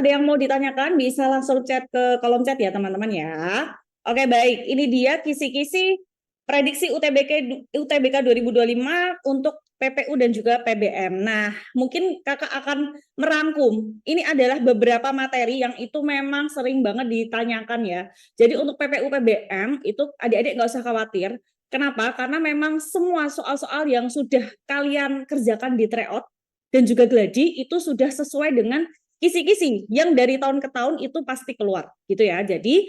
ada yang mau ditanyakan bisa langsung chat ke kolom chat ya teman-teman ya. Oke baik, ini dia kisi-kisi prediksi UTBK 2025 untuk PPU dan juga PBM. Nah, mungkin kakak akan merangkum. Ini adalah beberapa materi yang itu memang sering banget ditanyakan ya. Jadi untuk PPU PBM itu adik-adik nggak usah khawatir. Kenapa? Karena memang semua soal-soal yang sudah kalian kerjakan di tryout dan juga gladi itu sudah sesuai dengan kisi-kisi yang dari tahun ke tahun itu pasti keluar gitu ya. Jadi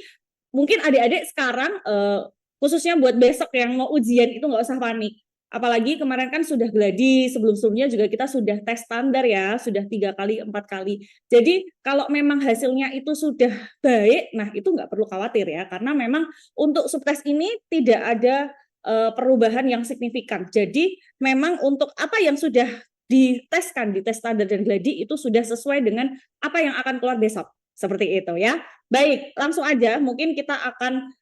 mungkin adik-adik sekarang khususnya buat besok yang mau ujian itu nggak usah panik. Apalagi kemarin kan sudah gladi, sebelum-sebelumnya juga kita sudah tes standar ya, sudah 3 kali, 4 kali. Jadi kalau memang hasilnya itu sudah baik, nah itu nggak perlu khawatir ya, karena memang untuk subtes ini tidak ada perubahan yang signifikan. Jadi memang untuk apa yang sudah diteskan di tes standar dan gladi itu sudah sesuai dengan apa yang akan keluar besok. Seperti itu ya. Baik, langsung aja mungkin kita akan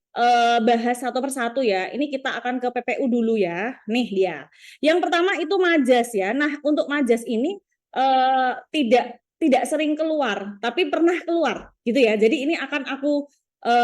bahas satu persatu ya. Ini kita akan ke PPU dulu ya. Nih dia. Yang pertama itu majas ya. Nah, untuk majas ini tidak sering keluar, tapi pernah keluar gitu ya. Jadi ini akan aku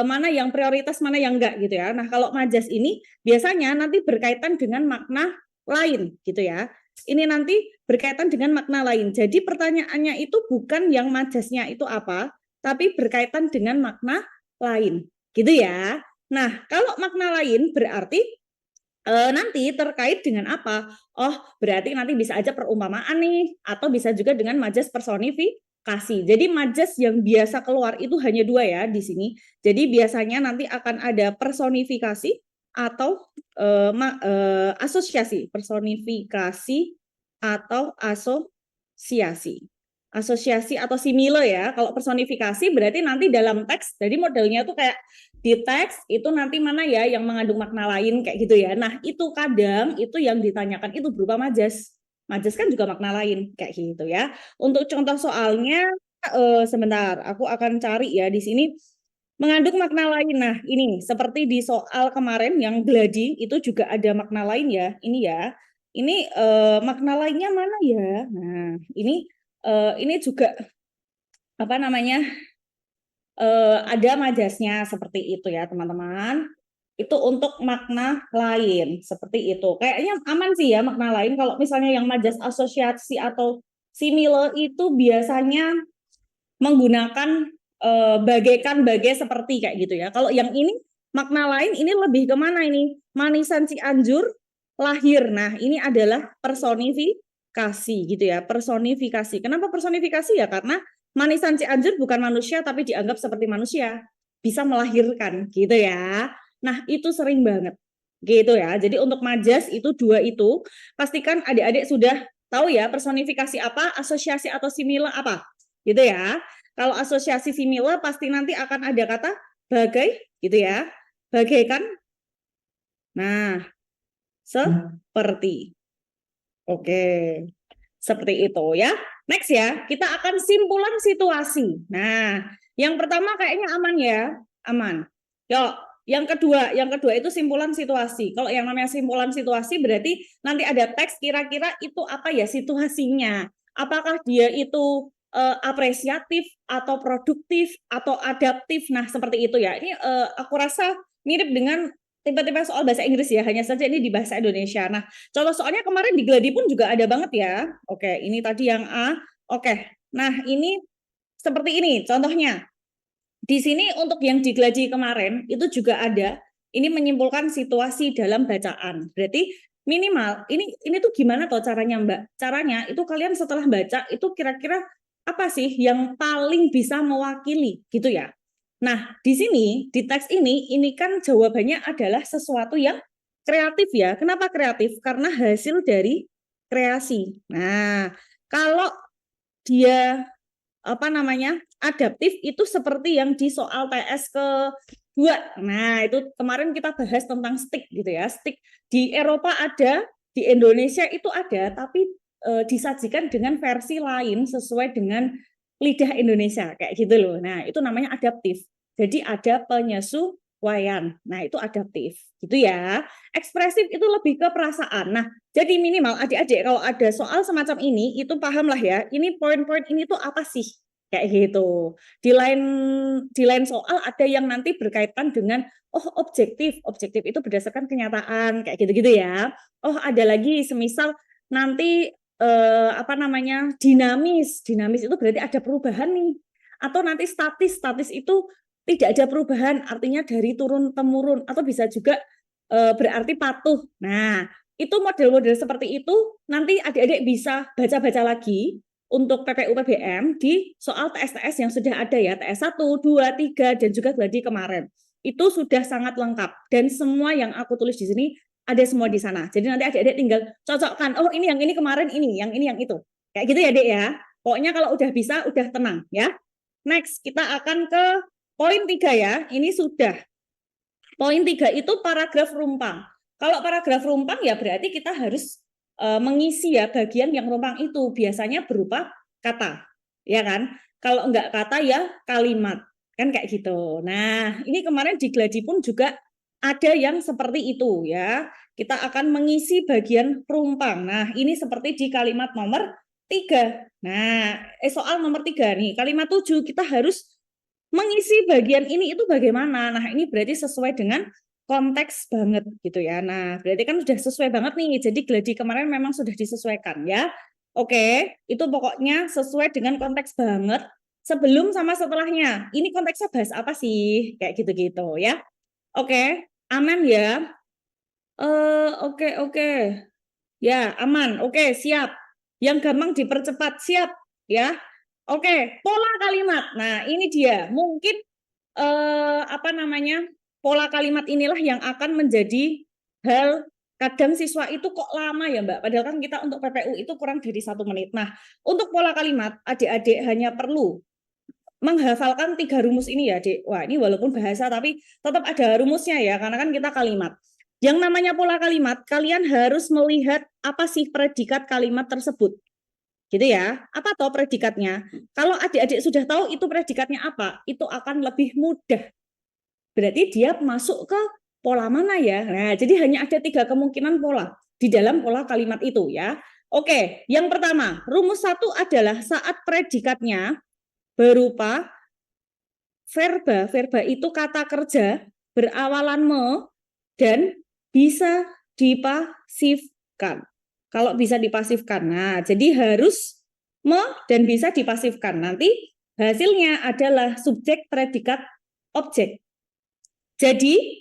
mana yang prioritas, mana yang enggak gitu ya. Nah, kalau majas ini biasanya nanti berkaitan dengan makna lain gitu ya. Ini nanti berkaitan dengan makna lain. Jadi pertanyaannya itu bukan yang majasnya itu apa, tapi berkaitan dengan makna lain gitu ya. Nah, kalau makna lain berarti nanti terkait dengan apa? Oh, berarti nanti bisa aja perumpamaan nih, atau bisa juga dengan majas personifikasi. Jadi majas yang biasa keluar itu hanya dua ya di sini. Jadi biasanya nanti akan ada personifikasi atau asosiasi, personifikasi atau asosiasi. Asosiasi atau simile ya. Kalau personifikasi berarti nanti dalam teks, jadi modelnya tuh kayak di teks itu nanti mana ya yang mengandung makna lain kayak gitu ya. Nah, itu kadang itu yang ditanyakan itu berupa majas. Majas kan juga makna lain kayak gitu ya. Untuk contoh soalnya sebentar, aku akan cari ya di sini mengandung makna lain. Nah, ini seperti di soal kemarin yang gladi itu juga ada makna lain ya. Ini ya. Ini makna lainnya mana ya? Nah, ini juga apa namanya? Ada majasnya seperti itu ya, teman-teman. Itu untuk makna lain seperti itu. Kayaknya aman sih ya makna lain. Kalau misalnya yang majas asosiasi atau simile itu biasanya menggunakan bagaikan, bagai, seperti kayak gitu ya. Kalau yang ini makna lain ini lebih kemana ini? Manisan Cianjur lahir. Nah, ini adalah personifikasi gitu ya. Personifikasi. Kenapa personifikasi ya? Karena manisan Cianjur bukan manusia tapi dianggap seperti manusia. Bisa melahirkan gitu ya. Nah, itu sering banget. Gitu ya. Jadi untuk majas itu dua itu pastikan adik-adik sudah tahu ya personifikasi apa, asosiasi atau simile apa. Gitu ya. Kalau asosiasi simile pasti nanti akan ada kata bagai gitu ya. Bagaikan. Nah, seperti. Oke. Seperti itu ya. Next ya, kita akan simpulan situasi. Nah, yang pertama kayaknya aman ya. Aman. Yuk, yang kedua itu simpulan situasi. Kalau yang namanya simpulan situasi berarti nanti ada teks kira-kira itu apa ya situasinya. Apakah dia itu apresiatif atau produktif atau adaptif. Nah, seperti itu ya. Ini aku rasa mirip dengan tipe-tipe soal bahasa Inggris ya, hanya saja ini di bahasa Indonesia. Nah, contoh soalnya kemarin di Gladi pun juga ada banget ya. Oke, ini tadi yang A. Oke, nah ini seperti ini contohnya. Di sini untuk yang di Gladi kemarin itu juga ada. Ini menyimpulkan situasi dalam bacaan. Berarti minimal ini tuh gimana toh caranya Mbak? Caranya itu kalian setelah baca itu kira-kira apa sih yang paling bisa mewakili gitu ya. Nah, di sini di teks ini kan jawabannya adalah sesuatu yang kreatif ya. Kenapa kreatif? Karena hasil dari kreasi. Nah, kalau dia apa namanya adaptif itu seperti yang di soal TS ke-2. Nah, itu kemarin kita bahas tentang stick gitu ya. Stick di Eropa ada, di Indonesia itu ada, tapi disajikan dengan versi lain sesuai dengan lidah Indonesia kayak gitu loh. Nah, itu namanya adaptif. Jadi ada penyesuaian. Nah, itu adaptif gitu ya. Ekspresif itu lebih ke perasaan. Nah, jadi minimal adik-adik kalau ada soal semacam ini itu pahamlah ya. Ini poin-poin ini tuh apa sih? kayak gitu. Di lain soal ada yang nanti berkaitan dengan objektif itu berdasarkan kenyataan kayak gitu-gitu ya. Ada lagi semisal nanti dinamis itu berarti ada perubahan nih. Atau nanti statis itu tidak ada perubahan, artinya dari turun temurun, atau bisa juga berarti patuh. Nah, itu model-model seperti itu nanti adik-adik bisa baca-baca lagi untuk PPU PBM di soal TS-TS yang sudah ada ya, TS 1, 2, 3, dan juga gladi kemarin. Itu sudah sangat lengkap dan semua yang aku tulis di sini ada semua di sana. Jadi nanti adik-adik tinggal cocokkan, ini yang ini kemarin ini, yang ini yang itu. Kayak gitu ya, Dek ya. Pokoknya kalau udah bisa, udah tenang ya. Next, kita akan ke poin 3 ya. Ini sudah. Poin 3 itu paragraf rumpang. Kalau paragraf rumpang ya berarti kita harus mengisi ya bagian yang rumpang itu. Biasanya berupa kata. Ya kan? Kalau enggak kata ya kalimat. Kan kayak gitu. Nah, ini kemarin di Gladi pun juga ada yang seperti itu ya. Kita akan mengisi bagian rumpang. Nah, ini seperti di kalimat nomor 3. Nah, soal nomor 3 nih. Kalimat 7 kita harus mengisi bagian ini itu bagaimana. Nah, ini berarti sesuai dengan konteks banget gitu ya. Nah, berarti kan sudah sesuai banget nih. Jadi Gladi kemarin memang sudah disesuaikan ya. Oke, itu pokoknya sesuai dengan konteks banget. Sebelum sama setelahnya. Ini konteksnya bahas apa sih? Kayak gitu-gitu ya. Oke, aman ya. Oke. Ya, aman. Oke, siap. Yang gampang dipercepat, siap ya. Oke, pola kalimat. Nah, ini dia. Mungkin pola kalimat inilah yang akan menjadi hal kadang siswa itu kok lama ya Mbak. Padahal kan kita untuk PPU itu kurang dari 1 menit. Nah, untuk pola kalimat, adik-adik hanya perlu menghafalkan 3 rumus ini ya, Dek. Wah, ini walaupun bahasa tapi tetap ada rumusnya ya, karena kan kita kalimat. Yang namanya pola kalimat, kalian harus melihat apa sih predikat kalimat tersebut. Gitu ya. Apa toh predikatnya? Kalau adik-adik sudah tahu itu predikatnya apa, itu akan lebih mudah. Berarti dia masuk ke pola mana ya? Nah, jadi hanya ada 3 kemungkinan pola di dalam pola kalimat itu ya. Oke, yang pertama, rumus 1 adalah saat predikatnya berupa verba. Verba itu kata kerja berawalan me dan bisa dipasifkan. Kalau bisa dipasifkan. Nah, jadi harus me dan bisa dipasifkan. Nanti hasilnya adalah subjek, predikat, objek. Jadi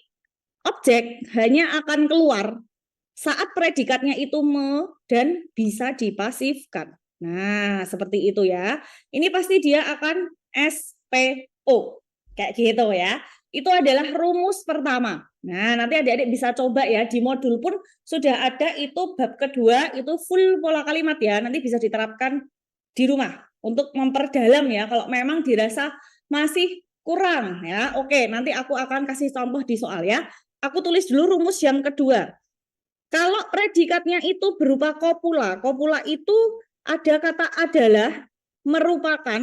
objek hanya akan keluar saat predikatnya itu me dan bisa dipasifkan. Nah, seperti itu ya. Ini pasti dia akan SPO. Kayak gitu ya. Itu adalah rumus pertama. Nah, nanti adik-adik bisa coba ya. Di modul pun sudah ada itu bab kedua, itu full pola kalimat ya. Nanti bisa diterapkan di rumah untuk memperdalam ya. Kalau memang dirasa masih kurang ya. Oke, nanti aku akan kasih contoh di soal ya. Aku tulis dulu rumus yang kedua. Kalau predikatnya itu berupa kopula, kopula itu ada kata adalah, merupakan,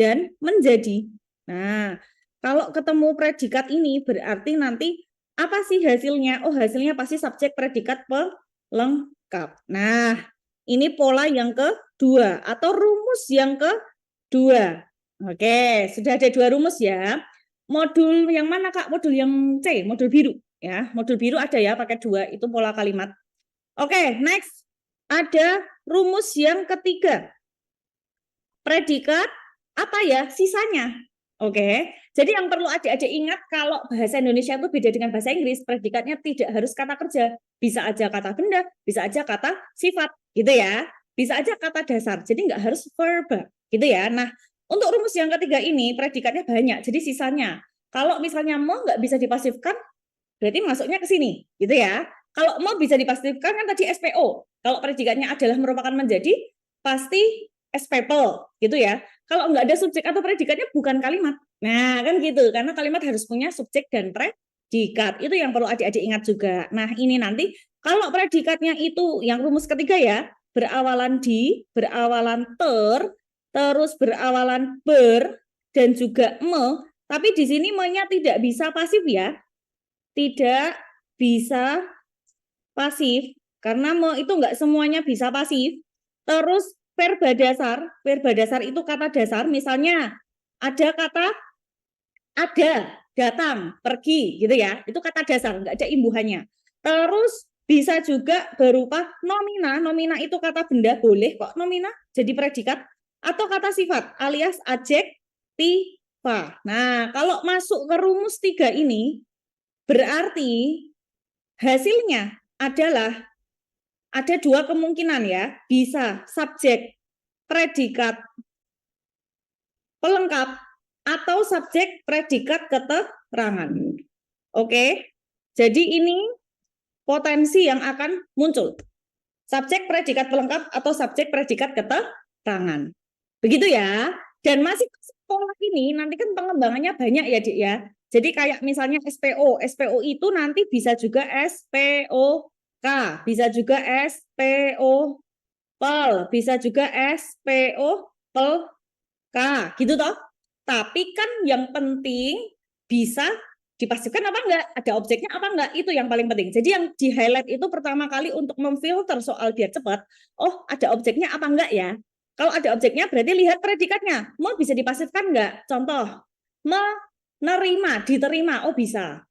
dan menjadi. Nah, kalau ketemu predikat ini berarti nanti apa sih hasilnya? Hasilnya pasti subjek predikat pelengkap. Nah, ini pola yang kedua atau rumus yang kedua. Oke, sudah ada 2 rumus ya. Modul yang mana Kak? Modul yang C, modul biru ya. Modul biru ada ya pakai 2 itu pola kalimat. Oke, next. Ada rumus yang ketiga. Predikat apa ya? Sisanya. Oke. Jadi yang perlu adik-adik ingat kalau bahasa Indonesia itu beda dengan bahasa Inggris, predikatnya tidak harus kata kerja. Bisa aja kata benda, bisa aja kata sifat, gitu ya. Bisa aja kata dasar. Jadi nggak harus verba, gitu ya. Nah, untuk rumus yang ketiga ini predikatnya banyak, jadi sisanya. Kalau misalnya mau nggak bisa dipasifkan, berarti masuknya ke sini, gitu ya. Kalau mau bisa dipasifkan kan tadi SPO. Kalau predikatnya adalah merupakan menjadi, pasti SPPL, gitu ya. Kalau nggak ada subjek atau predikatnya bukan kalimat. Nah, kan gitu. Karena kalimat harus punya subjek dan predikat. Itu yang perlu adik-adik ingat juga. Nah, ini nanti kalau predikatnya itu yang rumus ketiga ya, berawalan di, berawalan ter, terus berawalan ber, dan juga me. Tapi di sini me-nya tidak bisa pasif ya. Tidak bisa pasif. Karena me itu nggak semuanya bisa pasif. Terus verba dasar itu kata dasar, misalnya ada kata ada, datang, pergi, gitu ya. Itu kata dasar, nggak ada imbuhannya. Terus bisa juga berupa nomina. Nomina itu kata benda, boleh kok nomina jadi predikat. Atau kata sifat alias adjektiva. Nah, kalau masuk ke rumus 3 ini, berarti hasilnya adalah ada 2 kemungkinan ya. Bisa subjek, predikat, pelengkap, atau subjek, predikat, keterangan. Oke, jadi ini potensi yang akan muncul. Subjek, predikat, pelengkap, atau subjek, predikat, keterangan. Begitu ya. Dan masih pola ini nanti kan pengembangannya banyak ya, Dik ya. Jadi kayak misalnya SPO. SPO itu nanti bisa juga SPOK, bisa juga SPO PEL, bisa juga SPO PELK, gitu toh. Tapi kan yang penting bisa dipastikan apa enggak, ada objeknya apa enggak, itu yang paling penting. Jadi yang di highlight itu pertama kali untuk memfilter soal biar cepat, oh ada objeknya apa enggak ya. Kalau ada objeknya berarti lihat predikatnya, mau bisa dipasifkan enggak? Contoh, menerima, diterima, oh bisa.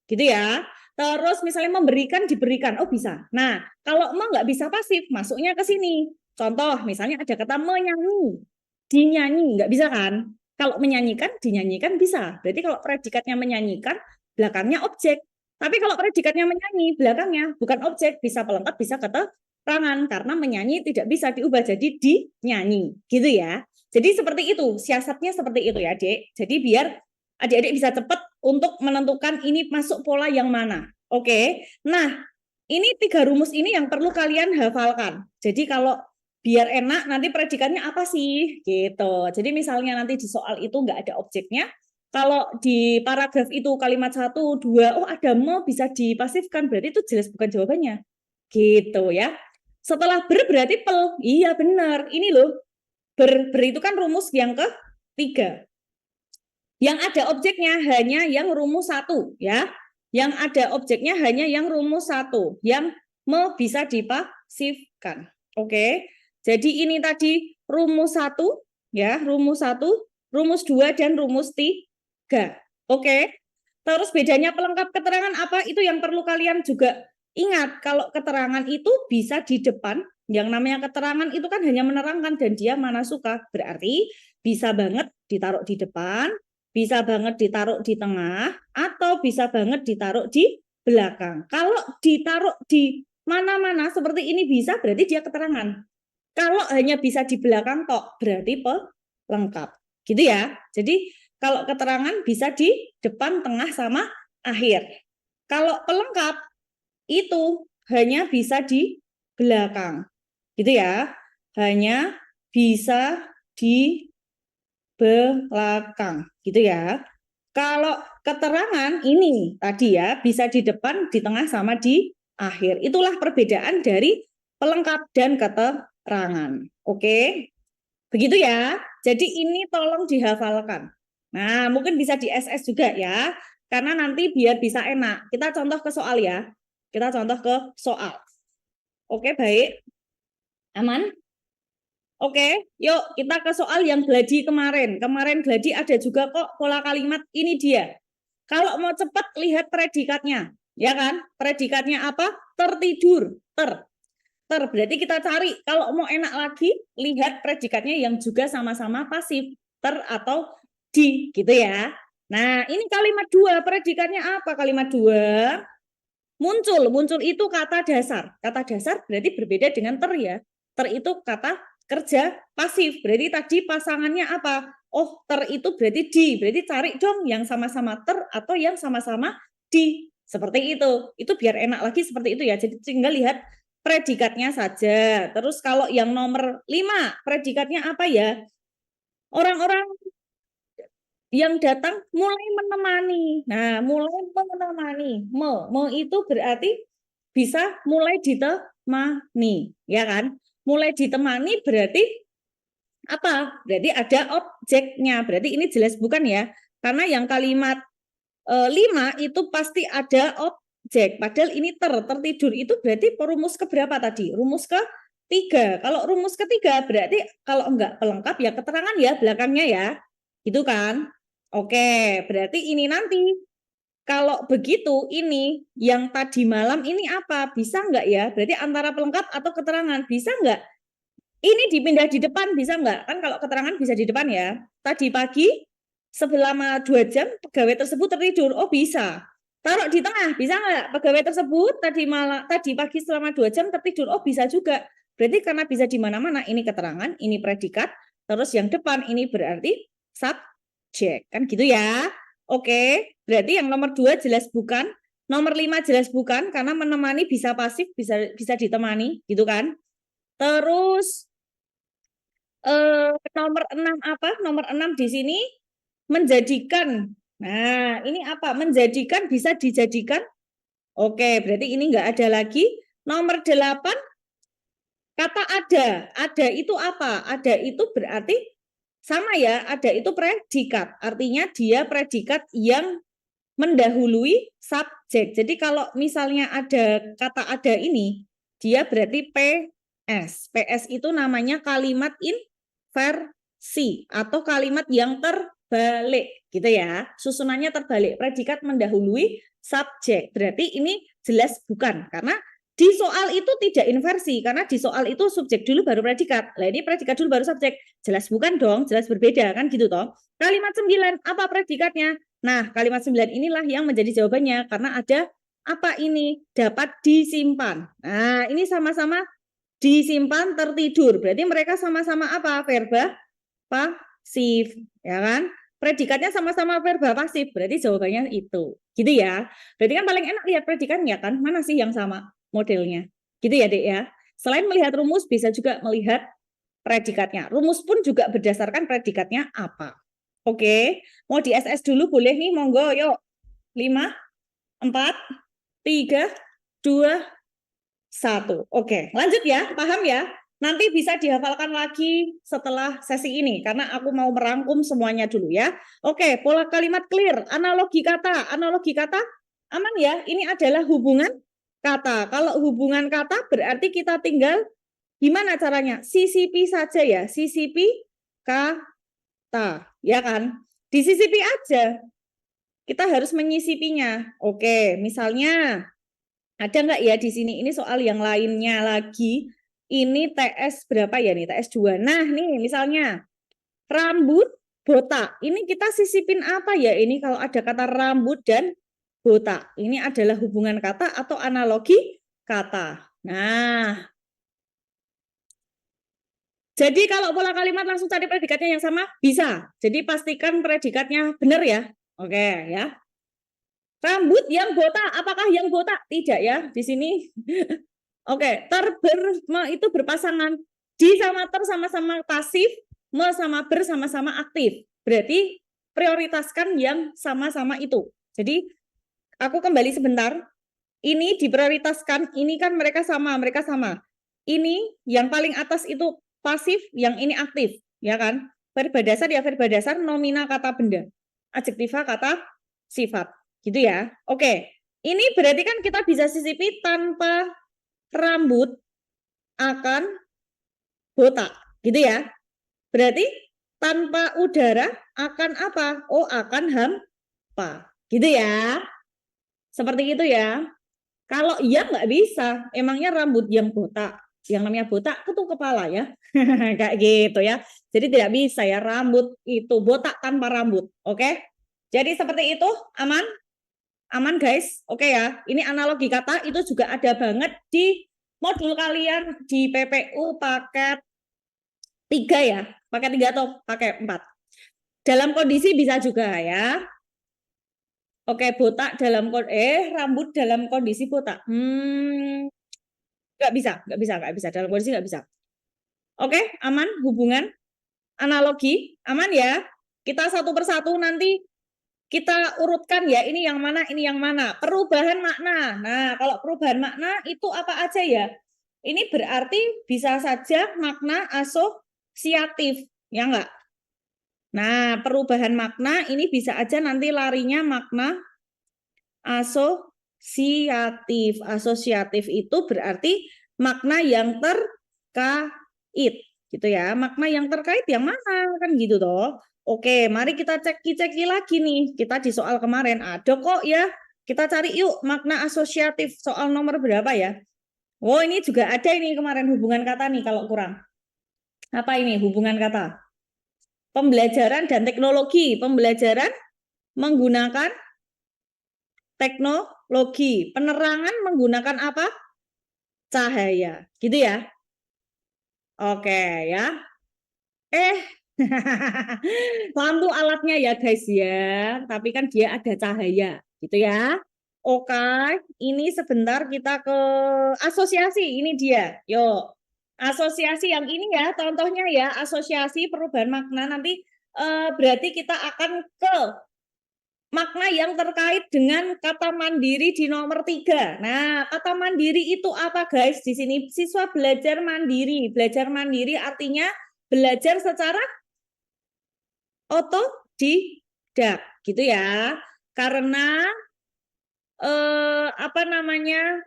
Gitu ya. Terus misalnya memberikan, diberikan, oh bisa. Nah, kalau mau nggak bisa pasif, masuknya ke sini. Contoh, misalnya ada kata menyanyi, dinyanyi, nggak bisa kan? Kalau menyanyikan, dinyanyikan bisa. Berarti kalau predikatnya menyanyikan, belakangnya objek. Tapi kalau predikatnya menyanyi, belakangnya bukan objek, bisa pelengkap, bisa keterangan. Karena menyanyi tidak bisa diubah jadi dinyanyi. Gitu ya. Jadi seperti itu, siasatnya seperti itu ya, Dek. Jadi biar adik-adik bisa cepat untuk menentukan ini masuk pola yang mana. Oke. Nah, ini 3 rumus ini yang perlu kalian hafalkan. Jadi kalau biar enak nanti predikatnya apa sih gitu. Jadi misalnya nanti di soal itu nggak ada objeknya, kalau di paragraf itu kalimat 1, 2, oh ada mau bisa dipasifkan, berarti itu jelas bukan jawabannya. Gitu ya. Setelah berarti pel. Iya benar. Ini loh. Ber itu kan rumus yang ketiga. Yang ada objeknya hanya yang rumus 1 ya. Yang ada objeknya hanya yang rumus 1 yang bisa dipasifkan. Oke. Jadi ini tadi rumus 1 ya, rumus 1, rumus 2 dan rumus 3. Oke. Terus bedanya pelengkap keterangan apa? Itu yang perlu kalian juga ingat. Kalau keterangan itu bisa di depan, yang namanya keterangan itu kan hanya menerangkan dan dia mana suka. Berarti bisa banget ditaruh di depan, bisa banget ditaruh di tengah, atau bisa banget ditaruh di belakang. Kalau ditaruh di mana-mana seperti ini bisa, berarti dia keterangan. Kalau hanya bisa di belakang kok, berarti pelengkap. Gitu ya. Jadi kalau keterangan bisa di depan, tengah, sama akhir. Kalau pelengkap itu hanya bisa di belakang. Gitu ya. Hanya bisa di belakang, gitu ya. Kalau keterangan ini tadi ya bisa di depan, di tengah, sama di akhir. Itulah perbedaan dari pelengkap dan keterangan. Oke, begitu ya. Jadi ini tolong dihafalkan. Nah, mungkin bisa di SS juga ya, karena nanti biar bisa enak. Kita contoh ke soal ya. Kita contoh ke soal. Oke, baik. Aman? Oke, yuk kita ke soal yang gladi kemarin. Kemarin gladi ada juga kok pola kalimat, ini dia. Kalau mau cepat lihat predikatnya, ya kan? Predikatnya apa? Tertidur, ter. Berarti kita cari, kalau mau enak lagi, lihat predikatnya yang juga sama-sama pasif, ter atau di, gitu ya. Nah, ini kalimat 2, predikatnya apa kalimat 2? Muncul itu kata dasar. Kata dasar berarti berbeda dengan ter ya. Ter itu kata kerja pasif. Berarti tadi pasangannya apa? Oh, ter itu berarti di. Berarti cari dong yang sama-sama ter atau yang sama-sama di. Seperti itu. Itu biar enak lagi seperti itu ya. Jadi tinggal lihat predikatnya saja. Terus kalau yang nomor 5, predikatnya apa ya? Orang-orang yang datang mulai menemani. Nah, mulai menemani. Me itu berarti bisa mulai ditemani, ya kan? Mulai ditemani berarti apa? Berarti ada objeknya. Berarti ini jelas bukan ya? Karena yang kalimat 5 itu pasti ada objek. Padahal ini tertidur itu berarti rumus keberapa tadi? Rumus ke 3. Kalau rumus ketiga berarti kalau enggak pelengkap ya keterangan ya belakangnya ya. Gitu kan? Oke, berarti ini nanti kalau begitu ini yang tadi malam ini apa? Bisa enggak ya? Berarti antara pelengkap atau keterangan. Bisa enggak? Ini dipindah di depan bisa enggak? Kan kalau keterangan bisa di depan ya. Tadi pagi selama 2 jam pegawai tersebut tertidur. Oh bisa. Taruh di tengah, bisa nggak? Pegawai tersebut tadi pagi selama 2 jam tertidur. Oh bisa juga. Berarti karena bisa di mana-mana, ini keterangan, ini predikat, terus yang depan ini berarti subjek. Kan gitu ya. Oke, berarti yang nomor 2 jelas bukan. Nomor 5 jelas bukan, karena menemani bisa pasif, bisa ditemani, gitu kan. Terus nomor 6 apa? Nomor 6 di sini menjadikan. Nah, ini apa? Menjadikan bisa dijadikan. Oke, berarti ini enggak ada lagi. Nomor 8 kata ada. Ada itu apa? Ada itu berarti sama ya, ada itu predikat. Artinya dia predikat yang mendahului subjek. Jadi kalau misalnya ada kata ada ini, dia berarti PS. PS itu namanya kalimat inversi atau kalimat yang terbalik gitu ya. Susunannya terbalik, predikat mendahului subjek. Berarti ini jelas bukan, karena di soal itu tidak inversi, karena di soal itu subjek dulu baru predikat. Nah ini predikat dulu baru subjek. Jelas bukan dong, jelas berbeda kan gitu toh. Kalimat 9 apa predikatnya? Nah, kalimat 9 inilah yang menjadi jawabannya karena ada apa ini? Dapat disimpan. Nah, ini sama-sama disimpan tertidur. Berarti mereka sama-sama apa? Verba pasif, ya kan? Predikatnya sama-sama verba pasif. Berarti jawabannya itu. Gitu ya. Berarti kan paling enak lihat predikatnya kan? Mana sih yang sama modelnya? Gitu ya, Dek ya. Selain melihat rumus bisa juga melihat predikatnya. Rumus pun juga berdasarkan predikatnya apa. Oke, mau di SS dulu boleh nih, monggo, yuk. 5, 4, 3, 2, 1. Oke, lanjut ya, paham ya? Nanti bisa dihafalkan lagi setelah sesi ini, karena aku mau merangkum semuanya dulu ya. Oke, pola kalimat clear, analogi kata. Analogi kata, aman ya, ini adalah hubungan kata. Kalau hubungan kata berarti kita tinggal gimana caranya? Sisipi saja ya, sisipi kata, ya kan? Disisipi aja. Kita harus menyisipinya. Oke, misalnya ada nggak ya di sini? Ini soal yang lainnya lagi. Ini TS berapa ya nih? TS 2. Nah, nih misalnya rambut botak. Ini kita sisipin apa ya? Ini kalau ada kata rambut dan botak. Ini adalah hubungan kata atau analogi kata. Nah, jadi kalau pola kalimat langsung cari predikatnya yang sama, bisa. Jadi pastikan predikatnya benar ya. Oke ya. Rambut yang botak, apakah yang botak? Tidak ya, di sini. Oke, itu berpasangan. Di sama ter sama-sama pasif, me sama ber sama-sama aktif. Berarti prioritaskan yang sama-sama itu. Jadi aku kembali sebentar. Ini diprioritaskan, ini kan mereka sama. Ini yang paling atas itu pasif, yang ini aktif, ya kan? Verba dasar ya verba dasar, nomina kata benda, adjektiva kata sifat, gitu ya. Oke, ini berarti kan kita bisa sisipi tanpa rambut akan botak, gitu ya. Berarti tanpa udara akan apa? Oh, akan hampa, gitu ya. Seperti itu ya. Kalau iya nggak bisa, emangnya rambut yang botak, yang namanya botak itu kepala ya, kayak gitu ya. Jadi tidak bisa ya rambut itu botak tanpa rambut, oke? Jadi seperti itu, aman, aman guys, oke ya. Ini analogi kata itu juga ada banget di modul kalian di PPU paket 3 ya, paket 3 atau paket 4. Dalam kondisi bisa juga ya. Oke, botak dalam rambut dalam kondisi botak. Nggak bisa dalam kondisi nggak bisa. Oke, aman hubungan analogi, aman ya. Kita satu persatu nanti kita urutkan ya. Ini yang mana, ini yang mana. Perubahan makna. Nah, kalau perubahan makna itu apa aja ya? Ini berarti bisa saja makna asosiatif, ya enggak? Nah, perubahan makna ini bisa aja nanti larinya makna asosiatif. Asosiatif itu berarti makna yang terkait gitu ya. Makna yang terkait yang mana kan gitu toh. Oke, mari kita ceki lagi nih. Kita di soal kemarin ada kok ya. Kita cari yuk makna asosiatif soal nomor berapa ya. Oh, ini juga ada ini kemarin hubungan kata nih kalau kurang. Apa ini hubungan kata? Pembelajaran dan teknologi. Pembelajaran menggunakan teknologi. Penerangan menggunakan apa? Cahaya. Gitu ya. Oke ya. Lampu alatnya ya guys ya. Tapi kan dia ada cahaya. Gitu ya. Oke, ini sebentar kita ke asosiasi. Ini dia. Yuk. Asosiasi yang ini ya, contohnya ya, asosiasi perubahan makna. Nanti berarti kita akan ke makna yang terkait dengan kata mandiri di nomor 3. Nah, kata mandiri itu apa guys? Di sini siswa belajar mandiri. Belajar mandiri artinya belajar secara otodidak, gitu ya. Karena apa namanya?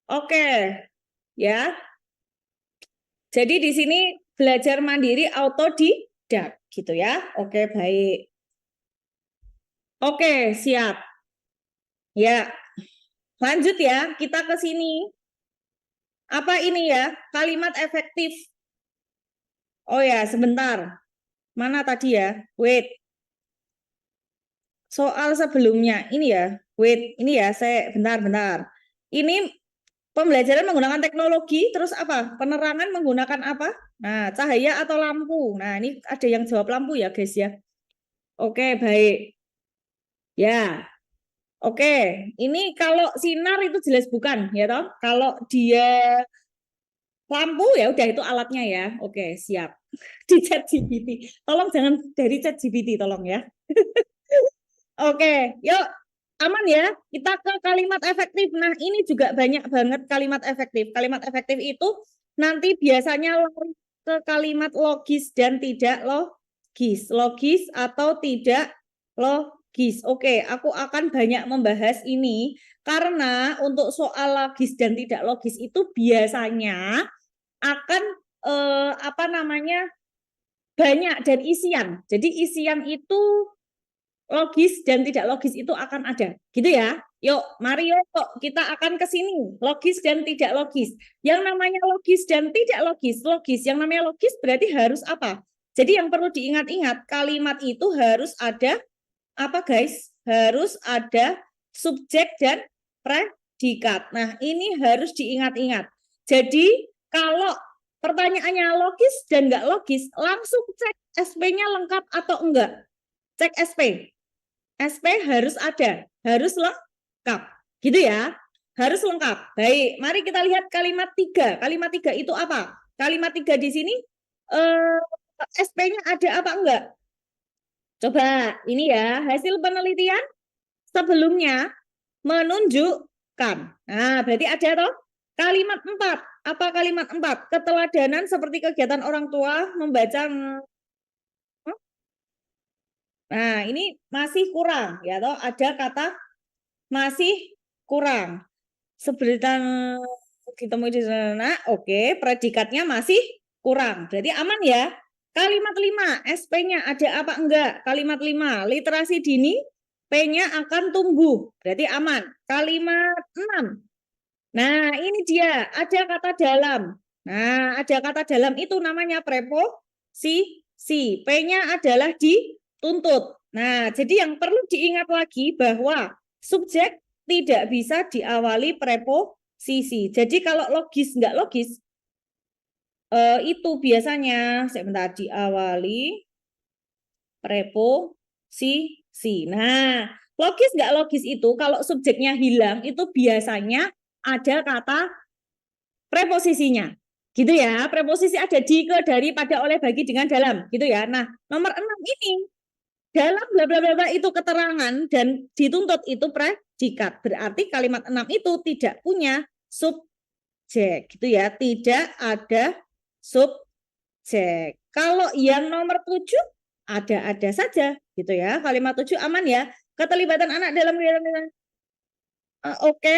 Oke, ya. Jadi di sini belajar mandiri autodidak, gitu ya. Oke, baik. Oke, siap. Ya, lanjut ya. Kita ke sini. Apa ini ya? Kalimat efektif. Oh ya, sebentar. Mana tadi ya? Wait. Soal sebelumnya ini ya. Wait, ini ya, saya bentar. Ini pembelajaran menggunakan teknologi, terus apa? Penerangan menggunakan apa? Nah, cahaya atau lampu. Nah, ini ada yang jawab lampu ya, guys ya. Oke, baik. Ya. Oke, ini kalau sinar itu jelas bukan, ya toh? Kalau dia lampu ya udah itu alatnya ya. Oke, siap. Di ChatGPT. Tolong jangan dari ChatGPT, tolong ya. Oke, yuk aman ya. Kita ke kalimat efektif. Nah, ini juga banyak banget kalimat efektif. Kalimat efektif itu nanti biasanya lari ke kalimat logis dan tidak logis. Logis atau tidak logis. Oke, aku akan banyak membahas ini karena untuk soal logis dan tidak logis itu biasanya akan apa namanya banyak dan isian. Jadi isian itu logis dan tidak logis itu akan ada, gitu ya. Yuk, mari yuk kita akan ke sini. Logis dan tidak logis. Yang namanya logis dan tidak logis, logis. Yang namanya logis berarti harus apa? Jadi yang perlu diingat-ingat, kalimat itu harus ada apa guys? Harus ada subjek dan predikat. Nah, ini harus diingat-ingat. Jadi kalau pertanyaannya logis dan nggak logis, langsung cek SP-nya lengkap atau enggak. Cek SP. SP harus ada, harus lengkap. Gitu ya. Harus lengkap. Baik, mari kita lihat kalimat 3. Kalimat 3 itu apa? Kalimat 3 di sini SP-nya ada apa enggak? Coba, ini ya, hasil penelitian sebelumnya menunjukkan. Nah, berarti ada toh? Kalimat 4. Apa kalimat 4? Keteladanan seperti kegiatan orang tua membaca. Nah, ini masih kurang ya toh, ada kata masih kurang. Seberita ditemui di sana, oke, predikatnya masih kurang. Berarti aman ya. Kalimat 5, SP-nya ada apa enggak? Kalimat 5, literasi dini, P-nya akan tumbuh. Berarti aman. Kalimat 6. Nah, ini dia, ada kata dalam. Nah, ada kata dalam itu namanya preposisi. P-nya adalah dituntut. Nah, jadi yang perlu diingat lagi bahwa subjek tidak bisa diawali preposisi. Jadi kalau logis nggak logis, itu biasanya sebentar diawali preposisi. Nah, logis nggak logis itu kalau subjeknya hilang itu biasanya ada kata preposisinya. Gitu ya, preposisi ada di, ke, dari, pada, oleh, bagi, dengan, dalam. Gitu ya. Nah, nomor 6 ini dalam bla bla bla itu keterangan dan dituntut itu predikat. Berarti kalimat 6 itu tidak punya subjek, gitu ya. Tidak ada subjek. Kalau yang nomor 7 ada saja, gitu ya. Kalimat 7 aman ya. Keterlibatan anak dalam kegiatan oke,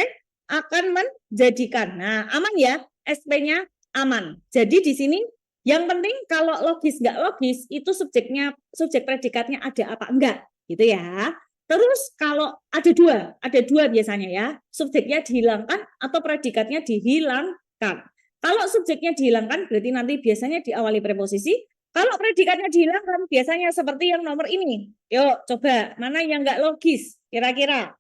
akan menjadikan. Nah, aman ya. SP-nya aman. Jadi di sini yang penting kalau logis nggak logis itu subjek predikatnya ada apa enggak gitu ya. Terus kalau ada dua biasanya ya, subjeknya dihilangkan atau predikatnya dihilangkan. Kalau subjeknya dihilangkan berarti nanti biasanya diawali preposisi. Kalau predikatnya dihilangkan biasanya seperti yang nomor ini. Yuk coba mana yang nggak logis kira-kira.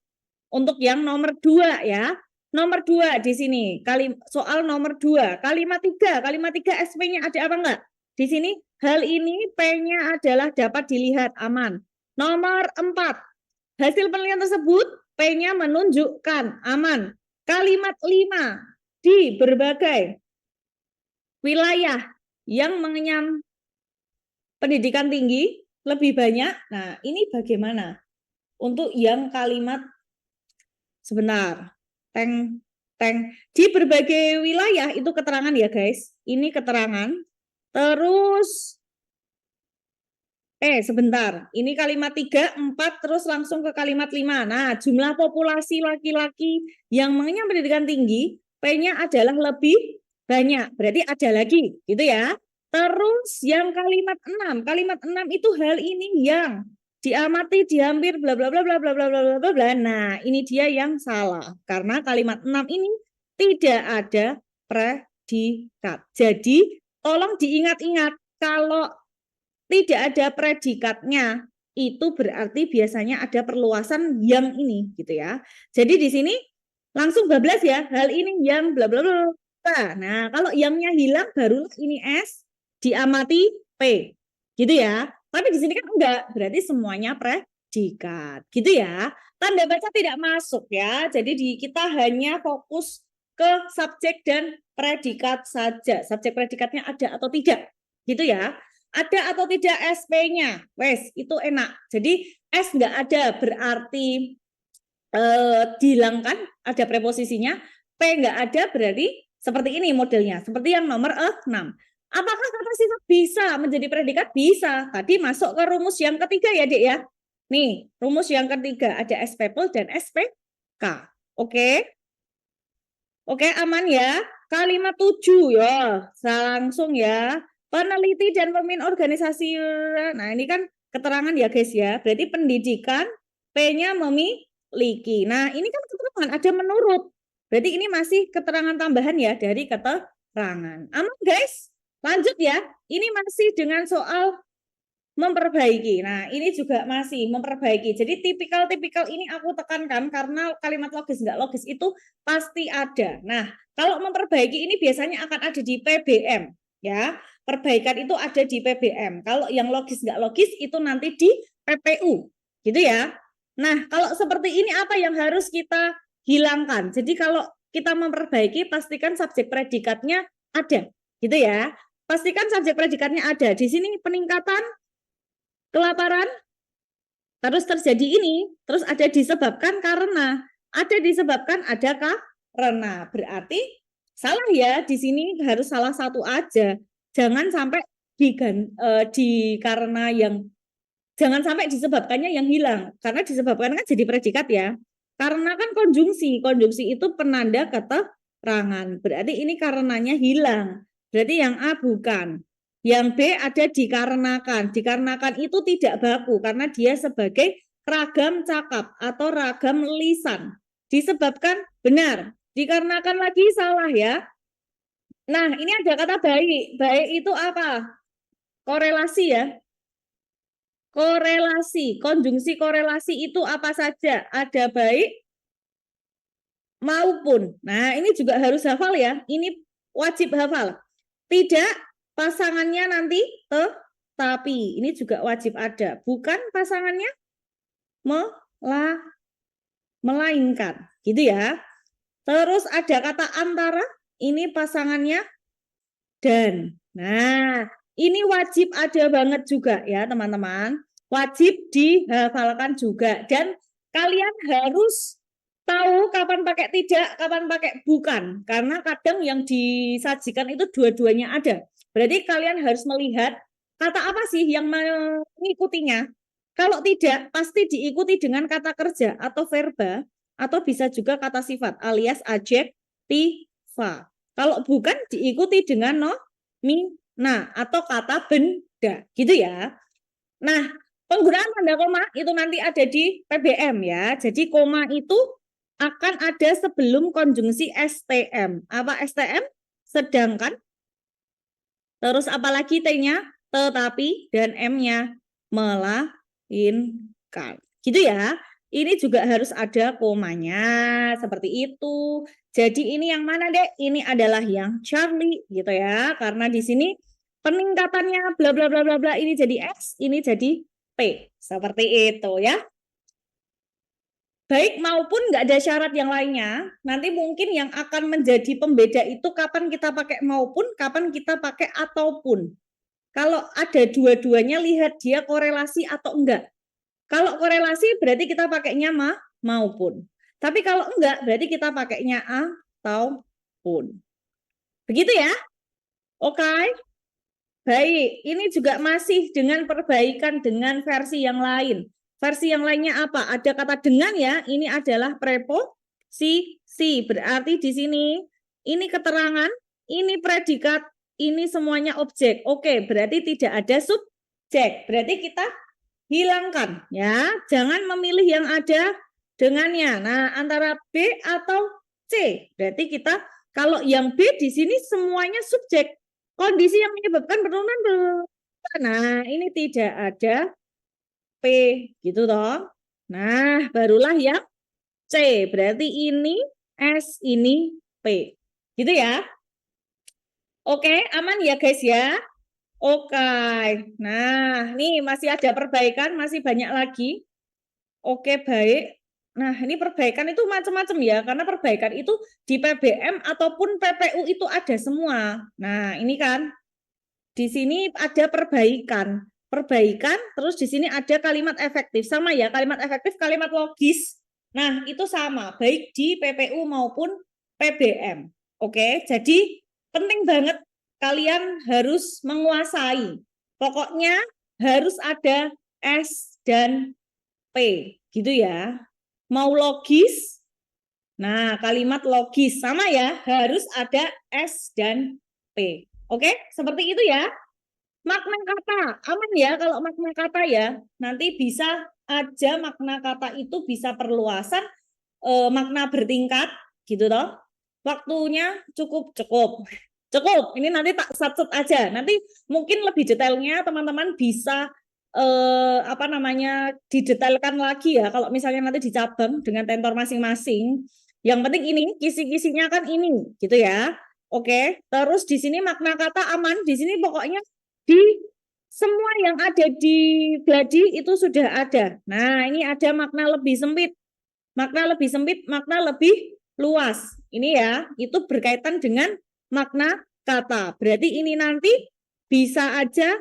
Untuk yang nomor 2 ya. Nomor 2 di sini soal nomor 2 kalimat 3 SP-nya ada apa enggak? Di sini hal ini P-nya adalah dapat dilihat aman. Nomor 4 hasil penelitian tersebut P-nya menunjukkan aman. Kalimat 5 di berbagai wilayah yang mengenyam pendidikan tinggi lebih banyak. Nah, ini bagaimana? Untuk yang kalimat sebentar. Di berbagai wilayah itu keterangan ya, guys. Ini keterangan. Terus sebentar. Ini kalimat 3, 4 terus langsung ke kalimat 5. Nah, jumlah populasi laki-laki yang mengenyam pendidikan tinggi P-nya adalah lebih banyak. Berarti ada lagi, gitu ya. Terus yang kalimat 6. Kalimat 6 itu hal ini yang diamati di hampir bla bla bla bla bla bla bla bla bla. Nah, ini dia yang salah. Karena kalimat 6 ini tidak ada predikat. Jadi, tolong diingat-ingat kalau tidak ada predikatnya itu berarti biasanya ada perluasan yang ini gitu ya. Jadi di sini langsung bablas ya, hal ini yang bla bla bla. Nah, kalau yangnya hilang baru ini S diamati P. Gitu ya. Tapi di sini kan enggak, berarti semuanya predikat. Gitu ya. Tanda baca tidak masuk ya. Jadi kita hanya fokus ke subjek dan predikat saja. Subjek predikatnya ada atau tidak. Gitu ya. Ada atau tidak SP-nya. Wes, itu enak. Jadi S enggak ada berarti dihilangkan, ada preposisinya. P enggak ada berarti seperti ini modelnya, seperti yang nomor 6. Apakah kata sifat bisa menjadi predikat? Bisa. Tadi masuk ke rumus yang ketiga ya, Dek ya. Nih, rumus yang ketiga ada SPPL dan SPK. Oke? Oke, aman ya. Kalimat 7 ya. Langsung ya. Peneliti dan pemimpin organisasi. Nah, ini kan keterangan ya, guys ya. Berarti pendidikan P-nya memiliki. Nah, ini kan keterangan ada menurut. Berarti ini masih keterangan tambahan ya dari keterangan. Aman, guys? Lanjut ya. Ini masih dengan soal memperbaiki. Nah, ini juga masih memperbaiki. Jadi tipikal-tipikal ini aku tekankan karena kalimat logis nggak logis itu pasti ada. Nah, kalau memperbaiki ini biasanya akan ada di PBM ya. Perbaikan itu ada di PBM. Kalau yang logis nggak logis itu nanti di PPU. Gitu ya. Nah, kalau seperti ini apa yang harus kita hilangkan? Jadi kalau kita memperbaiki pastikan subjek predikatnya ada. Gitu ya. Pastikan subjek predikatnya ada. Di sini peningkatan kelaparan, terus terjadi ini, terus ada disebabkan karena, ada disebabkan ada karena, berarti salah ya, di sini harus salah satu aja, jangan sampai di karena yang, jangan sampai disebabkannya yang hilang, karena disebabkan kan jadi predikat ya, karena kan konjungsi itu penanda keterangan, berarti ini karenanya hilang, berarti yang A bukan. Yang B ada dikarenakan itu tidak baku karena dia sebagai ragam cakap atau ragam lisan. Disebabkan benar, dikarenakan lagi salah ya. Nah, ini ada kata baik. Baik itu apa? Korelasi ya. Korelasi, konjungsi korelasi itu apa saja? Ada baik maupun. Nah, ini juga harus hafal ya. Ini wajib hafal. Tidak pasangannya nanti tetapi. Ini juga wajib ada. Bukan pasangannya melainkan. Gitu ya. Terus ada kata antara. Ini pasangannya dan. Nah, ini wajib ada banget juga ya teman-teman. Wajib dihafalkan juga. Dan kalian harus tahu kapan pakai tidak, kapan pakai bukan. Karena kadang yang disajikan itu dua-duanya ada. Berarti kalian harus melihat kata apa sih yang mengikutinya. Kalau tidak, pasti diikuti dengan kata kerja atau verba, atau bisa juga kata sifat alias adjektiva. Kalau bukan diikuti dengan nomina atau kata benda, gitu ya. Nah, penggunaan tanda koma itu nanti ada di PBM ya. Jadi koma itu akan ada sebelum konjungsi STM. Apa STM? Sedangkan. Terus apalagi T-nya? Tetapi dan M-nya melainkan. Gitu ya. Ini juga harus ada komanya seperti itu. Jadi ini yang mana, Dek? Ini adalah yang Charlie gitu ya. Karena di sini peningkatannya bla bla bla bla bla ini jadi X, ini jadi P. Seperti itu ya. Baik maupun nggak ada syarat yang lainnya, nanti mungkin yang akan menjadi pembeda itu kapan kita pakai maupun, kapan kita pakai ataupun. Kalau ada dua-duanya, lihat dia korelasi atau enggak. Kalau korelasi berarti kita pakainya maupun. Tapi kalau enggak berarti kita pakainya ataupun. Begitu ya? Oke. Baik, ini juga masih dengan perbaikan dengan versi yang lain. Versi yang lainnya apa? Ada kata dengan ya, ini adalah preposisi. Berarti di sini ini keterangan, ini predikat, ini semuanya objek. Oke, berarti tidak ada subjek. Berarti kita hilangkan ya. Jangan memilih yang ada dengannya. Nah, antara B atau C. Berarti kita kalau yang B di sini semuanya subjek. Kondisi yang menyebabkan penurunan. Nah, ini tidak ada P gitu toh. Nah, barulah yang C. Berarti ini S, ini P. Gitu ya. Oke, aman ya guys ya. Oke. Nah, nih masih ada perbaikan, masih banyak lagi. Oke, baik. Nah, ini perbaikan itu macam-macam ya, karena perbaikan itu di PBM ataupun PPU itu ada semua. Nah, ini kan di sini ada perbaikan. Perbaikan, terus di sini ada kalimat efektif. Sama ya, kalimat efektif, kalimat logis. Nah, itu sama, baik di PPU maupun PBM. Oke, jadi penting banget kalian harus menguasai. Pokoknya harus ada S dan P, gitu ya. Mau logis, nah kalimat logis sama ya, harus ada S dan P. Oke, seperti itu ya. Makna kata, aman ya kalau makna kata ya. Nanti bisa aja makna kata itu bisa perluasan, makna bertingkat, gitu toh. Waktunya cukup. Cukup, ini nanti tak sat-set aja. Nanti mungkin lebih detailnya teman-teman bisa apa namanya didetailkan lagi ya kalau misalnya nanti dicabang dengan tentor masing-masing. Yang penting ini kisi-kisinya kan ini gitu ya. Oke, terus di sini makna kata aman, di sini pokoknya di semua yang ada di gladi itu sudah ada. Nah, ini ada makna lebih sempit. Makna lebih sempit, makna lebih luas. Ini ya, itu berkaitan dengan makna kata. Berarti ini nanti bisa aja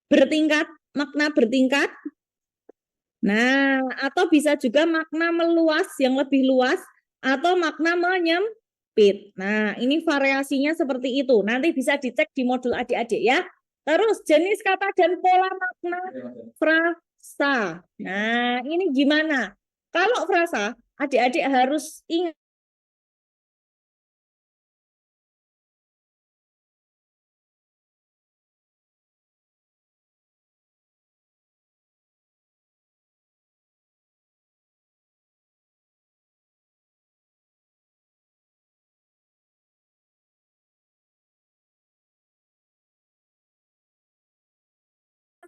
bertingkat, makna bertingkat. Nah, atau bisa juga makna meluas yang lebih luas atau makna menyempit. Nah, ini variasinya seperti itu. Nanti bisa dicek di modul adik-adik ya. Terus jenis kata dan pola makna frasa. Nah, ini gimana? Kalau frasa, adik-adik harus ingat.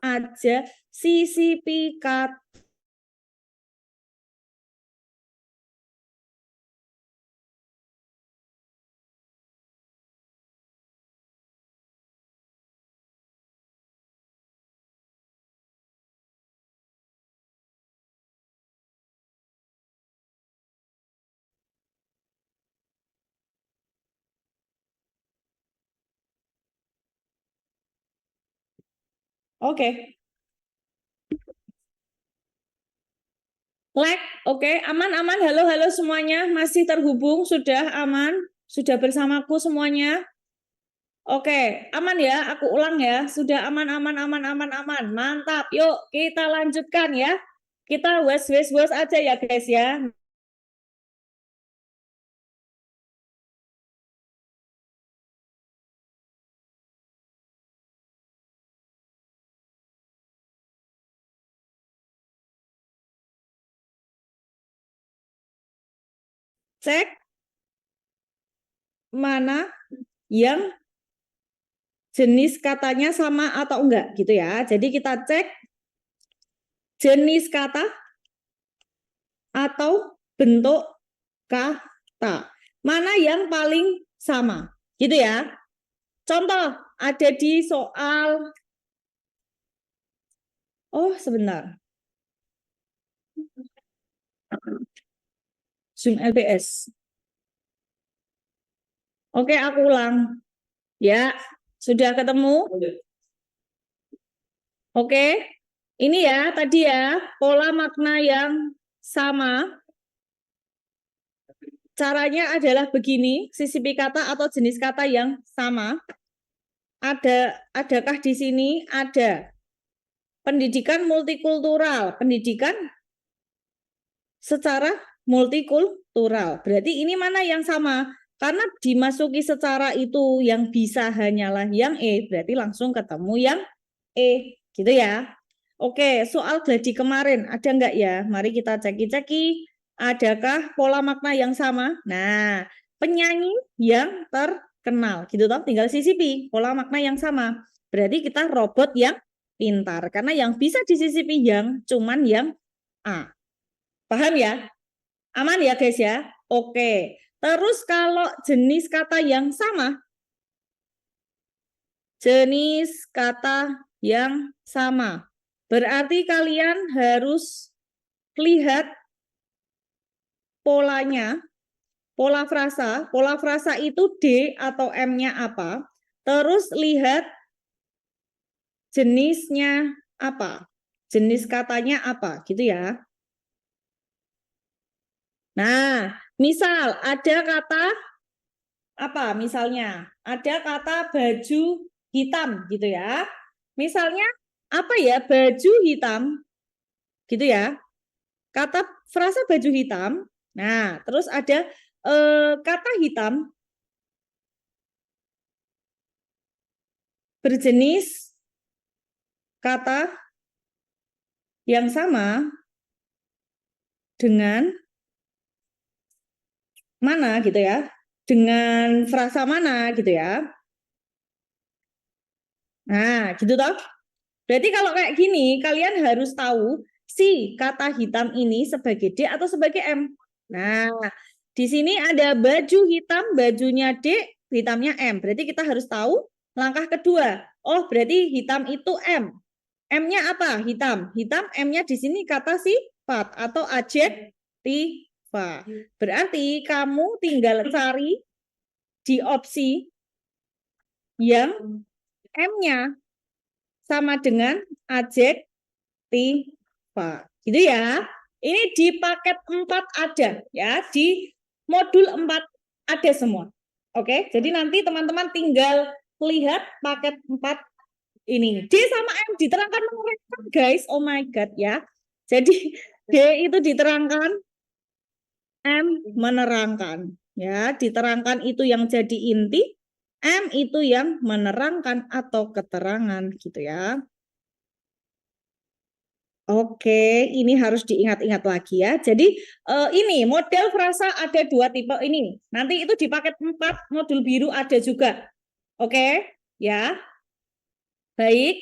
Aja sisipi kata. Oke. Like, oke, aman-aman. Halo semuanya, masih terhubung, sudah aman, sudah bersamaku semuanya. Oke, aman ya, aku ulang ya, sudah aman. Mantap, yuk kita lanjutkan ya. Kita wes aja ya guys ya. cek mana yang jenis katanya sama atau enggak gitu ya. Jadi kita cek jenis kata atau bentuk kata. Mana yang paling sama gitu ya. Contoh ada di soal, oh sebentar, Zoom LBS. Oke, aku ulang. Ya, sudah ketemu? Oke, ini ya tadi ya, pola makna yang sama. Caranya adalah begini, sisipi kata atau jenis kata yang sama. Adakah di sini? Ada. Pendidikan multikultural, pendidikan secara multikultural. Berarti ini mana yang sama? Karena dimasuki secara itu yang bisa hanyalah yang E, berarti langsung ketemu yang E, gitu ya. Oke, soal gladi kemarin ada enggak ya? Mari kita ceki-ceki. Adakah pola makna yang sama? Nah, penyanyi yang terkenal, gitu toh. Tinggal sisipi pola makna yang sama. Berarti kita robot yang pintar, karena yang bisa disisipi yang cuman yang A. Paham ya? Aman ya guys ya? Oke. Terus kalau jenis kata yang sama, jenis kata yang sama, berarti kalian harus lihat polanya, pola frasa itu D atau M-nya apa, terus lihat jenisnya apa, jenis katanya apa, gitu ya. Nah, misal ada kata apa? Misalnya ada kata baju hitam gitu ya. Misalnya apa ya? Baju hitam gitu ya. Kata frasa baju hitam. Nah, terus ada kata hitam berjenis kata yang sama dengan mana gitu ya, dengan frasa mana gitu ya. Nah, gitu toh. Berarti kalau kayak gini, kalian harus tahu si kata hitam ini sebagai D atau sebagai M. Nah, di sini ada baju hitam, bajunya D, hitamnya M. Berarti kita harus tahu langkah kedua. Oh, berarti hitam itu M. M-nya apa? Hitam. Hitam M-nya di sini kata sifat atau adjektiva. Berarti kamu tinggal cari di opsi yang M-nya sama dengan adjektiva. Gitu ya. Ini di paket 4 ada ya, di modul 4 ada semua. Oke, jadi nanti teman-teman tinggal lihat paket 4 ini. D sama M diterangkan menerangkan guys. Oh my god ya. Jadi D itu diterangkan, M menerangkan ya, diterangkan itu yang jadi inti, M itu yang menerangkan atau keterangan gitu ya. Oke, ini harus diingat-ingat lagi ya. Jadi ini model frasa ada 2 tipe ini. Nanti itu di paket 4 modul biru ada juga. Oke, ya. Baik.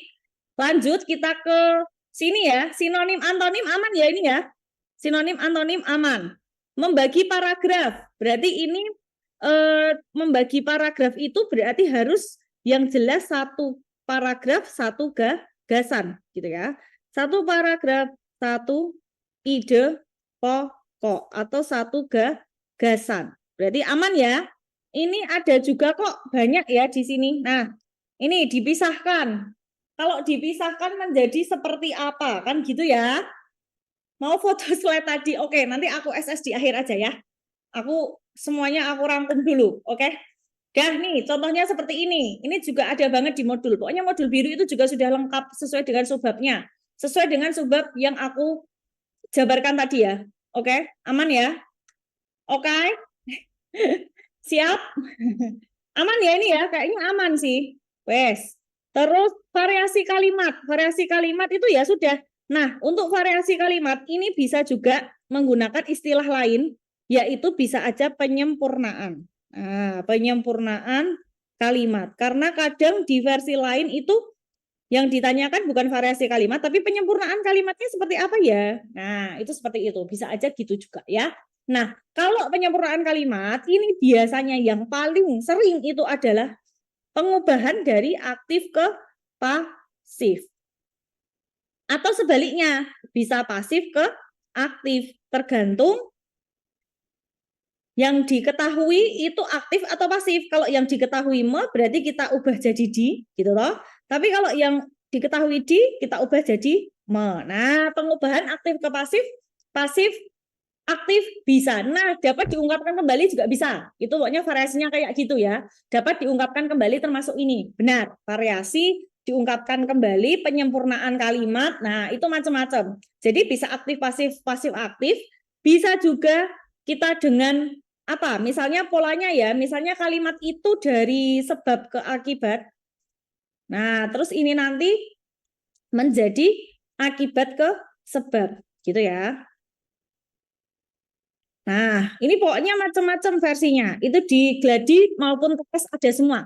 Lanjut kita ke sini ya. Sinonim antonim aman ya ini ya. Sinonim antonim aman. Membagi paragraf. Berarti ini membagi paragraf itu berarti harus yang jelas satu paragraf satu gagasan gitu ya. Satu paragraf, satu ide pokok atau satu gagasan. Berarti aman ya. Ini ada juga kok banyak ya di sini. Nah, ini dipisahkan. Kalau dipisahkan menjadi seperti apa? Kan gitu ya. Mau foto slide tadi. Oke, nanti aku SS di akhir aja ya. Aku semuanya aku rangkum dulu. Oke. Dah nih, contohnya seperti ini. Ini juga ada banget di modul. Pokoknya modul biru itu juga sudah lengkap sesuai dengan subbabnya. Sesuai dengan subbab yang aku jabarkan tadi ya. Oke, aman ya? Oke. Siap? Aman ya ini ya? Kayaknya aman sih. Wes. Terus variasi kalimat. Variasi kalimat itu ya sudah. Nah, untuk variasi kalimat ini bisa juga menggunakan istilah lain yaitu bisa aja penyempurnaan. Nah, penyempurnaan kalimat. Karena kadang di versi lain itu yang ditanyakan bukan variasi kalimat, tapi penyempurnaan kalimatnya seperti apa ya? Nah, itu seperti itu. Bisa aja gitu juga ya. Nah, kalau penyempurnaan kalimat, ini biasanya yang paling sering itu adalah pengubahan dari aktif ke pasif. Atau sebaliknya, bisa pasif ke aktif. Tergantung yang diketahui itu aktif atau pasif. Kalau yang diketahui me berarti kita ubah jadi di, gitu loh. Tapi kalau yang diketahui di kita ubah jadi me. Nah, pengubahan aktif ke pasif, pasif aktif bisa. Nah, dapat diungkapkan kembali juga bisa. Itu pokoknya variasinya kayak gitu ya. Dapat diungkapkan kembali termasuk ini. Benar, variasi diungkapkan kembali, penyempurnaan kalimat. Nah, itu macam-macam. Jadi bisa aktif pasif, pasif aktif. Bisa juga kita dengan apa? Misalnya polanya ya, misalnya kalimat itu dari sebab ke akibat. Nah, terus ini nanti menjadi akibat ke sebab, gitu ya. Nah, ini pokoknya macam-macam versinya. Itu di Gladi maupun TES ada semua.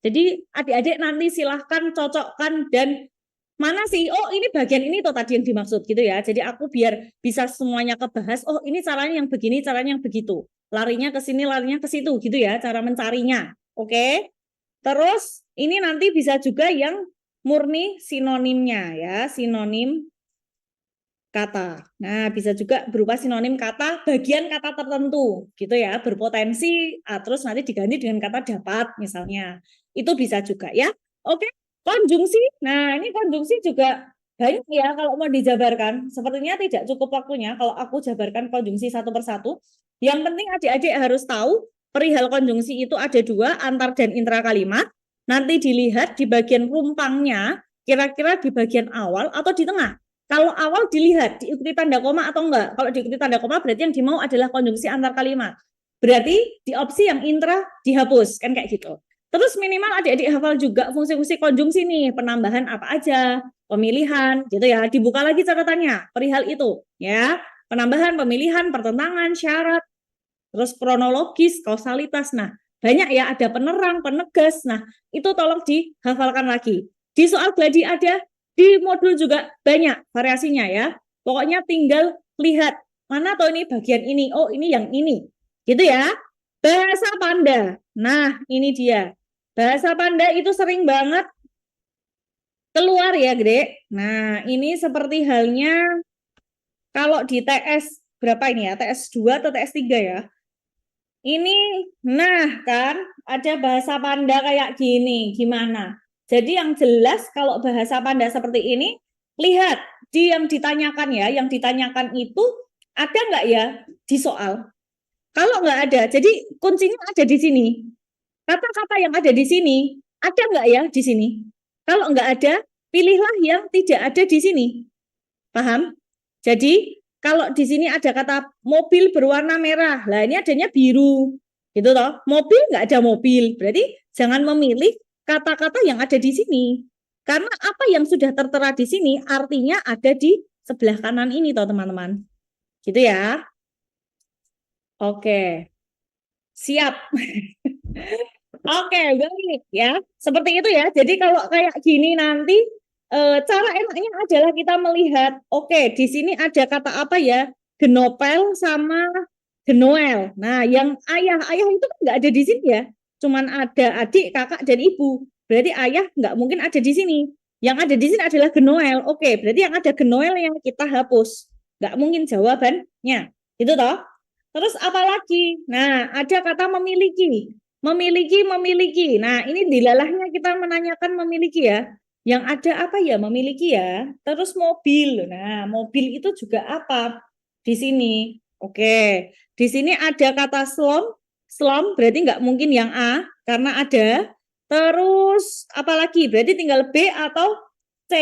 Jadi adik-adik nanti silahkan cocokkan dan mana sih? Oh, ini bagian ini tuh tadi yang dimaksud gitu ya. Jadi aku biar bisa semuanya kebahas. Oh, ini caranya yang begini, caranya yang begitu. Larinya ke sini, larinya ke situ gitu ya, cara mencarinya. Oke. Terus ini nanti bisa juga yang murni sinonimnya ya, sinonim kata. Nah, bisa juga berupa sinonim kata, bagian kata tertentu, gitu ya, berpotensi, terus nanti diganti dengan kata dapat, misalnya. Itu bisa juga ya. Oke, konjungsi. Nah, ini konjungsi juga banyak ya kalau mau dijabarkan. Sepertinya tidak cukup waktunya kalau aku jabarkan konjungsi satu persatu. Yang penting adik-adik harus tahu perihal konjungsi itu ada dua, antar dan intra kalimat. Nanti dilihat di bagian rumpangnya, kira-kira di bagian awal atau di tengah. Kalau awal dilihat diikuti tanda koma atau enggak. Kalau diikuti tanda koma berarti yang dimau adalah konjungsi antar kalimat. Berarti di opsi yang intra dihapus, kan kayak gitu. Terus minimal adik-adik hafal juga fungsi-fungsi konjungsi nih, penambahan apa aja, pemilihan, gitu ya. Dibuka lagi catatannya, perihal itu, ya. Penambahan, pemilihan, pertentangan, syarat, terus kronologis, kausalitas. Nah, banyak ya, ada penerang, penegas. Nah, itu tolong dihafalkan lagi. Di soal gladi ada, di modul juga banyak variasinya ya. Pokoknya tinggal lihat mana tuh ini bagian ini. Oh, ini yang ini. Gitu ya. Bahasa Panda. Nah, ini dia. Bahasa Panda itu sering banget keluar ya, Gede. Nah, ini seperti halnya kalau di TS berapa ini ya? TS 2 atau TS 3 ya? Ini, nah kan, ada bahasa Panda kayak gini, gimana? Jadi yang jelas kalau bahasa Panda seperti ini, lihat di yang ditanyakan ya, yang ditanyakan itu ada nggak ya di soal? Kalau nggak ada, jadi kuncinya ada di sini. Kata-kata yang ada di sini, ada nggak ya di sini? Kalau nggak ada, pilihlah yang tidak ada di sini. Paham? Jadi kalau di sini ada kata mobil berwarna merah, lah ini adanya biru, gitu toh. Mobil nggak ada mobil, berarti jangan memilih kata-kata yang ada di sini. Karena apa yang sudah tertera di sini artinya ada di sebelah kanan ini toh teman-teman. Gitu ya. Oke, siap. Oke, baik ya. Seperti itu ya. Jadi kalau kayak gini nanti cara enaknya adalah kita melihat, oke, di sini ada kata apa ya? Genopel sama Genoel. Nah, yang ayah itu kan nggak ada di sini ya. Cuman ada adik, kakak, dan ibu. Berarti ayah nggak mungkin ada di sini. Yang ada di sini adalah Genoel. Oke, berarti yang ada Genoel yang kita hapus. Nggak mungkin jawabannya. Itu toh. Terus apa lagi? Nah, ada kata memiliki. Memiliki. Nah, ini dilalahnya kita menanyakan memiliki ya. Yang ada apa ya memiliki ya. Terus mobil. Nah, mobil itu juga apa? Di sini. Oke. Di sini ada kata slom. Slom berarti nggak mungkin yang A karena ada. Terus apa lagi? Berarti tinggal B atau C.